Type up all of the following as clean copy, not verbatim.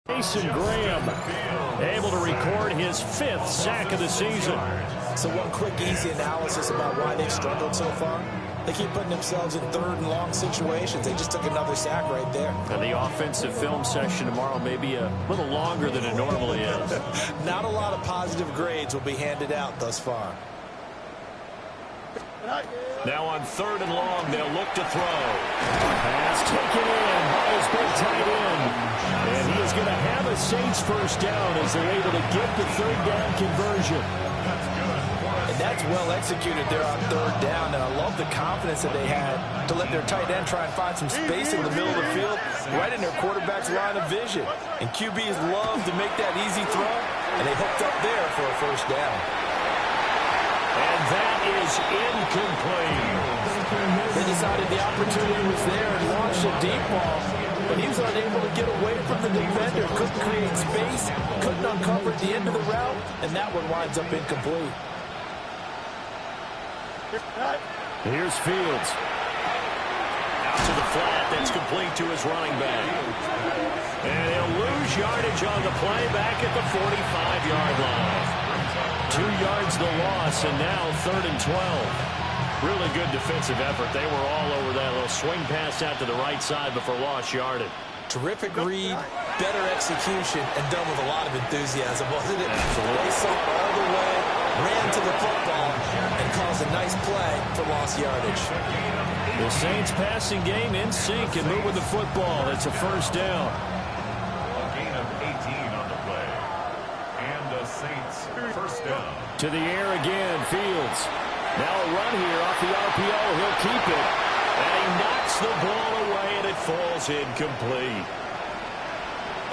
Mason Graham able to record his 5th sack of the season. So one quick, easy analysis about why they've struggled so far. They keep putting themselves in 3rd and long situations. They just took another sack right there. And the offensive film session tomorrow may be a little longer than it normally is. Not a lot of positive grades will be handed out thus far. Now on 3rd and long, they'll look to throw. Pass taken in by his big tight end. And he is going to have a Saints first down as they're able to get the 3rd down conversion. And that's well executed there on 3rd down. And I love the confidence that they had to let their tight end try and find some space in the middle of the field, right in their quarterback's line of vision. And QBs love to make that easy throw, and they hooked up there for a first down. And that is incomplete. They decided the opportunity was there and launched a deep ball, but he was unable to get away from the defender, couldn't create space, couldn't uncover at the end of the route, and that one winds up incomplete. Here's Fields. Out to the flat, that's complete to his running back. And he'll lose yardage on the play back at the 45-yard line. 2 yards the loss, and now 3rd and 12. Really good defensive effort. They were all over that little swing pass out to the right side before lost yardage. Terrific read, better execution, and done with a lot of enthusiasm, wasn't it? Absolutely. They saw it all the way, ran to the football, and caused a nice play for lost yardage. The Saints passing game in sync and moving the football. It's a first down. A gain of 18 on the play. And the Saints first down. To the air again, Fields. Now a run here off the RPO. He'll keep it. And he knocks the ball away, and it falls incomplete.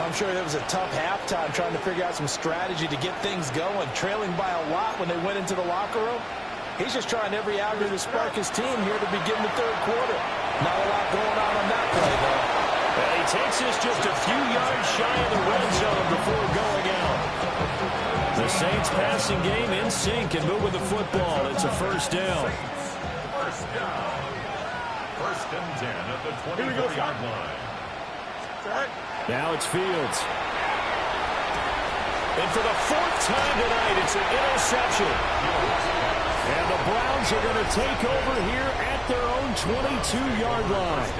I'm sure it was a tough halftime trying to figure out some strategy to get things going, trailing by a lot when they went into the locker room. He's just trying every avenue to spark his team here to begin the 3rd quarter. Not a lot going on that play, though. And he takes us just a few yards shy of the red zone before going out. The Saints passing game in sync and moving the football. It's a first down. First down. 1st and 10 at the 24-yard line. Now it's Fields. And for the 4th time tonight, it's an interception. And the Browns are going to take over here at their own 22-yard line.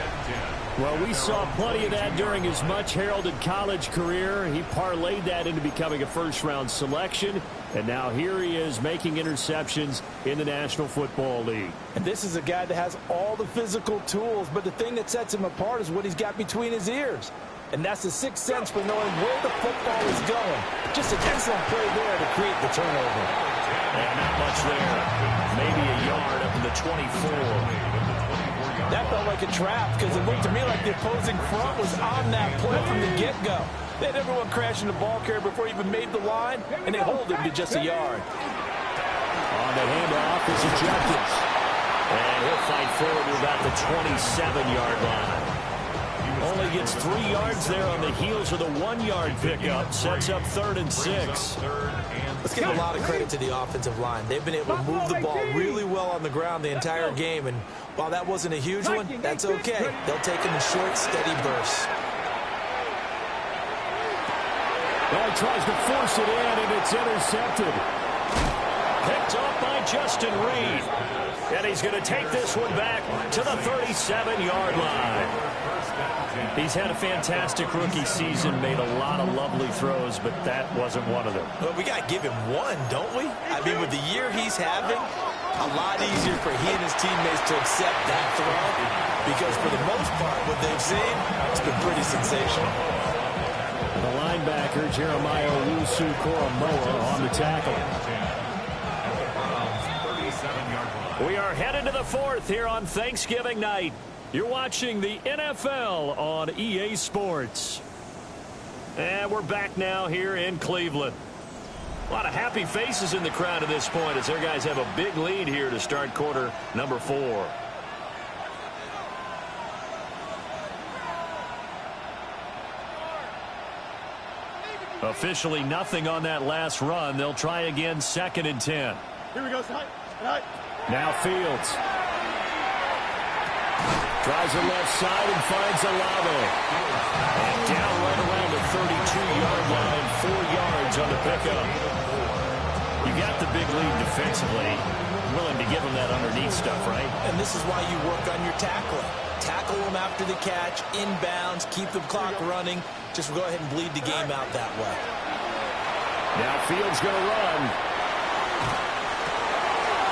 Well, we saw plenty of that during his much-heralded college career. He parlayed that into becoming a first-round selection. And now here he is making interceptions in the National Football League. And this is a guy that has all the physical tools, but the thing that sets him apart is what he's got between his ears. And that's the 6th sense for knowing where the football is going. Just an excellent play there to create the turnover. And not much there. Maybe a yard up in the 24. That felt like a trap because it looked to me like the opposing front was on that play from the get-go. They had everyone crashing the ball carrier before he even made the line, and they hold him to just a yard. On the handoff is ejected. And he'll fight forward to about the 27-yard line. Only gets 3 yards there on the heels of the 1-yard pickup. Sets up 3rd and 6. Let's give a lot of credit to the offensive line. They've been able to move the ball really well on the ground the entire game. And while that wasn't a huge one, that's okay. They'll take them in short, steady bursts. Well, he tries to force it in, and it's intercepted. Picked up by Justin Reed. And he's going to take this one back to the 37-yard line. He's had a fantastic rookie season, made a lot of lovely throws, but that wasn't one of them. Well, we got to give him one, don't we? I mean, with the year he's having, a lot easier for he and his teammates to accept that throw because for the most part, what they've seen, it's been pretty sensational. The linebacker, Jeremiah Owusu-Koramoah, on the tackle. We are headed to the 4th here on Thanksgiving night. You're watching the NFL on EA Sports. And we're back now here in Cleveland. A lot of happy faces in the crowd at this point as their guys have a big lead here to start quarter number 4. Officially nothing on that last run. They'll try again 2nd and 10. Here we go, Now Fields. Tries the left side and finds Olave. And down right around the 32-yard line, 4 yards on the pickup. You got the big lead defensively. Willing to give them that underneath stuff, right? And this is why you work on your tackling. Tackle them after the catch, inbounds, keep the clock running. Just go ahead and bleed the game out that way. Now Fields going to run.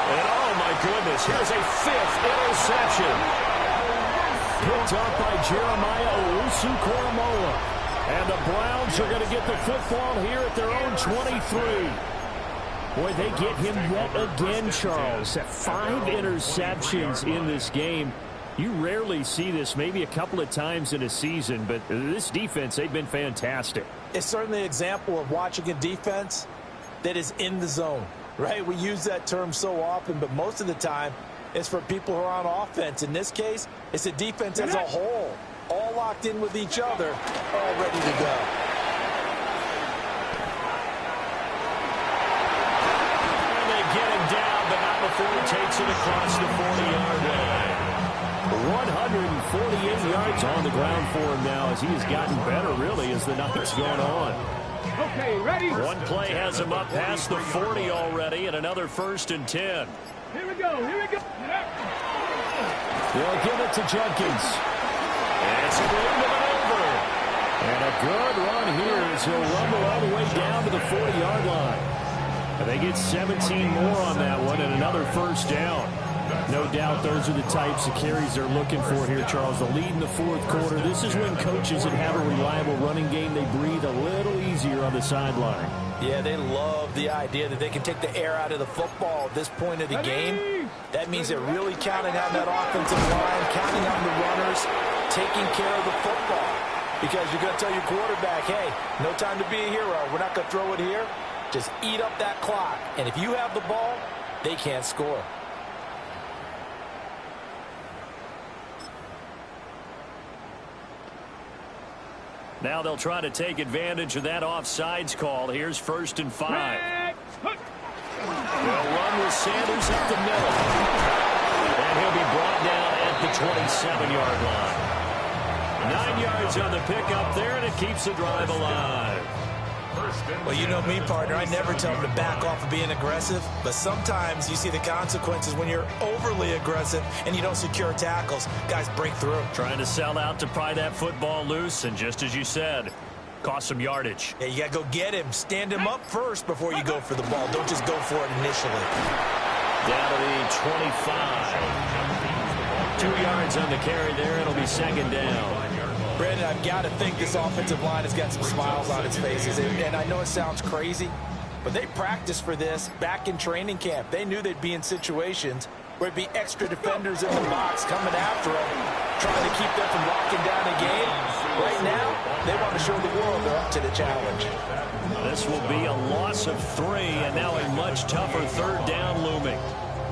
And oh my goodness, here's a 5th interception. Picked up by Jeremiah Owusu-Koramoah. And the Browns are going to get the football here at their own 23. Boy, they get him yet again, Charles. 5 interceptions in this game. You rarely see this, maybe a couple of times in a season, but this defense, they've been fantastic. It's certainly an example of watching a defense that is in the zone, right? We use that term so often, but most of the time it's for people who are on offense. In this case, it's a defense as a whole, all locked in with each other, all ready to go. Before he takes it across the 40-yard line. 148 yards on the ground for him now as he has gotten better, really, as the night's going on. Okay, ready? One play has him up past the 40 already, and another 1st and 10. Here we go, here we go. They'll give it to Jenkins. And it's a little bit over. And a good run here as he'll rumble all the way down to the 40-yard line. They get 17 more on that one and another 1st down. No doubt those are the types of carries they're looking for here, Charles. The lead in the 4th quarter. This is when coaches that have a reliable running game, they breathe a little easier on the sideline. Yeah, they love the idea that they can take the air out of the football at this point of the game. That means they're really counting on that offensive line, counting on the runners, taking care of the football. Because you're going to tell your quarterback, hey, no time to be a hero. We're not going to throw it here. Just eat up that clock. And if you have the ball, they can't score. Now they'll try to take advantage of that offsides call. Here's 1st and 5. They'll run with Sanders up the middle. And he'll be brought down at the 27-yard line. 9 yards on the pickup there, and it keeps the drive alive. Well, you know me, partner. I never tell them to back off of being aggressive, but sometimes you see the consequences when you're overly aggressive and you don't secure tackles. Guys break through. Trying to sell out to pry that football loose, and just as you said, cost some yardage. Yeah, you got to go get him. Stand him up first before you go for the ball. Don't just go for it initially. Down to the 25. 2 yards on the carry there. It'll be 2nd down. Brandon, I've got to think this offensive line has got some smiles on its faces. And I know it sounds crazy, but they practiced for this back in training camp. They knew they'd be in situations where it'd be extra defenders in the box coming after them, trying to keep them from locking down a game. Right now, they want to show the world they're up to the challenge. This will be a loss of 3, and now a much tougher 3rd down looming.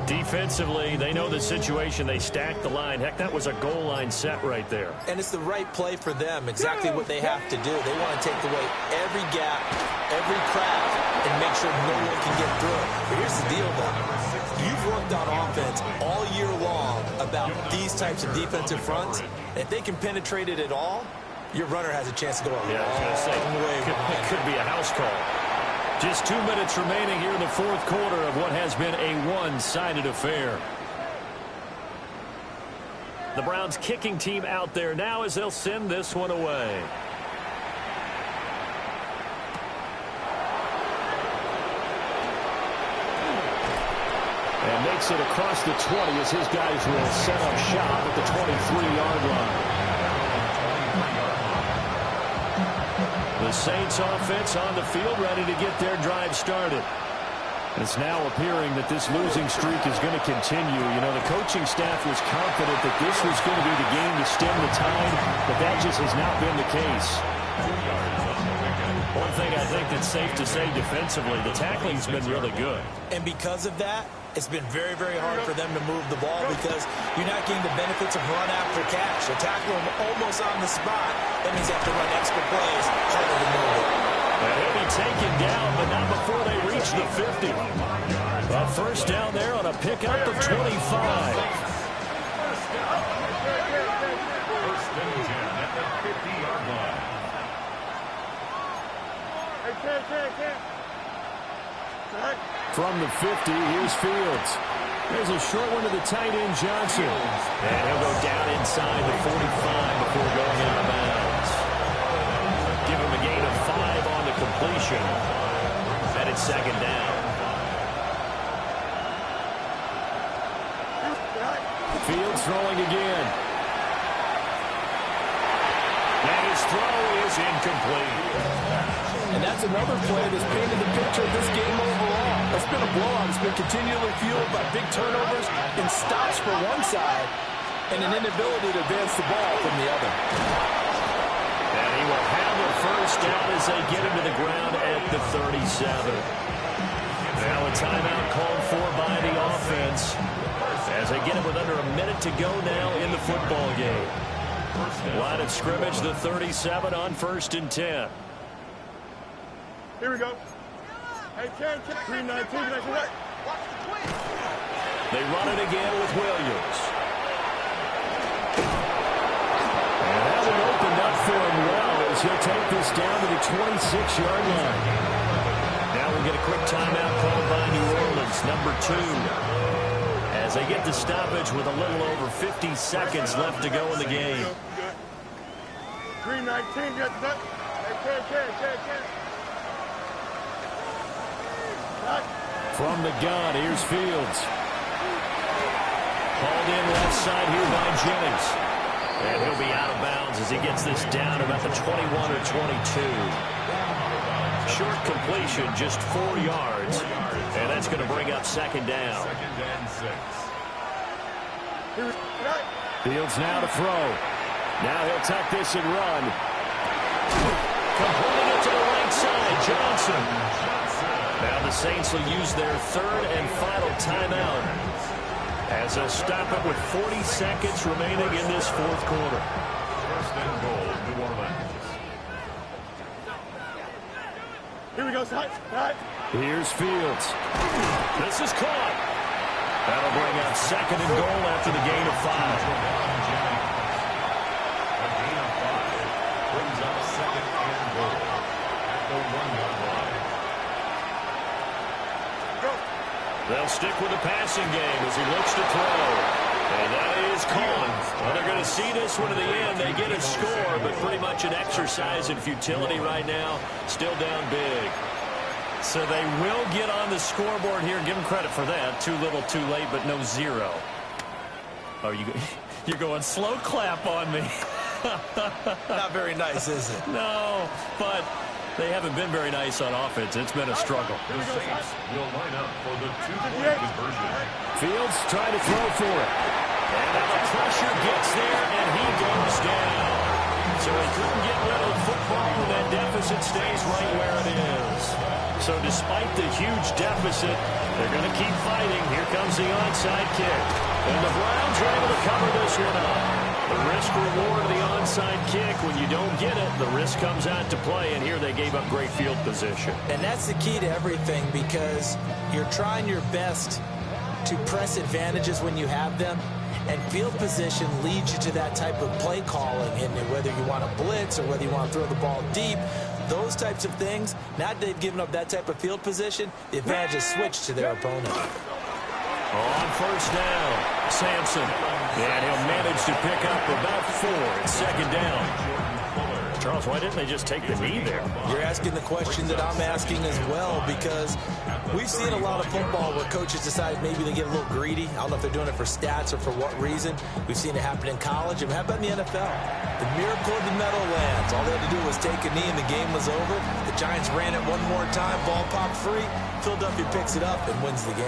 Defensively, they know the situation. They stack the line. Heck, that was a goal line set right there. And it's the right play for them, exactly what they have to do. They want to take away every gap, every crack, and make sure no one can get through it. But here's the deal, though. You've worked on offense all year long about these types of defensive fronts. If they can penetrate it at all, your runner has a chance to go a long way behind. It could be a house call. Just 2 minutes remaining here in the 4th quarter of what has been a one-sided affair. The Browns kicking team out there now as they'll send this one away. And makes it across the 20 as his guys will set up shop at the 23-yard line. The Saints offense on the field ready to get their drive started. It's now appearing that this losing streak is going to continue. You know, the coaching staff was confident that this was going to be the game to stem the tide, but that just has not been the case. One thing I think that's safe to say defensively, the tackling's been really good. And because of that, it's been very, very hard for them to move the ball because you're not getting the benefits of run after catch. They tackle them almost on the spot. That means they have to run extra plays, harder to move it. And he'll be taken down, but not before they reach the 50. A 1st down there on a pickup of 25. 1st and 10 at the 50-yard line. From the 50, here's Fields. There's a short one to the tight end, Johnson. And he'll go down inside the 45 before going out of bounds. Give him a gain of 5 on the completion. And it's second down. Fields throwing again. And his throw is incomplete. And that's another play that's painted the picture of this game overall. It's been a blowout. It's been continually fueled by big turnovers and stops for one side and an inability to advance the ball from the other. And he will have a first down as they get him to the ground at the 37. Now a timeout called for by the offense as they get it with under a minute to go now in the football game. Line of scrimmage, the 37 on 1st and 10. Here we go. Hey, Ken, 319. They run it again with Williams. And that one opened up for him well as he'll take this down to the 26-yard line. Now we'll get a quick timeout called by New Orleans, number 2. As they get the stoppage with a little over 50 seconds left to go in the game. 319, get that. Hey, Ken. From the gun, here's Fields. Called in left side here by Jennings. And he'll be out of bounds as he gets this down about the 21 or 22. Short completion, just 4 yards. And that's going to bring up second down. Fields now to throw. Now he'll tuck this and run. Completing it to the right side, Johnson. Now the Saints will use their 3rd and final timeout as they'll stop it with 40 seconds remaining in this 4th quarter. 1st and goal, New Orleans. Here we go, side. Here's Fields. This is caught. That'll bring up 2nd and goal after the gain of 5. A gain of 5 brings up 2nd and goal at the 1-yard line. They'll stick with the passing game as he looks to throw. And that is caught. Well, they're going to see this one to the end. They get a score, but pretty much an exercise in futility right now. Still down big. So they will get on the scoreboard here. Give them credit for that. Too little, too late, but no 0. Oh, you're going slow clap on me. Not very nice, is it? No, but they haven't been very nice on offense. It's been a struggle. The Saints will line up for the 2-point conversion. Fields trying to throw for it. And now the pressure gets there, and he goes down. So he couldn't get rid of the football, and that deficit stays right where it is. So despite the huge deficit, they're going to keep fighting. Here comes the onside kick. And the Browns are able to cover this one up. The risk-reward of the onside kick, when you don't get it, the risk comes out to play, and here they gave up great field position. And that's the key to everything, because you're trying your best to press advantages when you have them, and field position leads you to that type of play calling, and whether you want to blitz or whether you want to throw the ball deep, those types of things, now that they've given up that type of field position, the advantage is switched to their opponent. On 1st down, Sampson. And he'll manage to pick up about 4 at 2nd down. Charles, why didn't they just take the knee there? You're asking the question that I'm asking as well, because we've seen a lot of football where coaches decide maybe they get a little greedy. I don't know if they're doing it for stats or for what reason. We've seen it happen in college, and how about in the NFL? The miracle of the Meadowlands. All they had to do was take a knee, and the game was over. The Giants ran it one more time, ball popped free. Philadelphia picks it up and wins the game.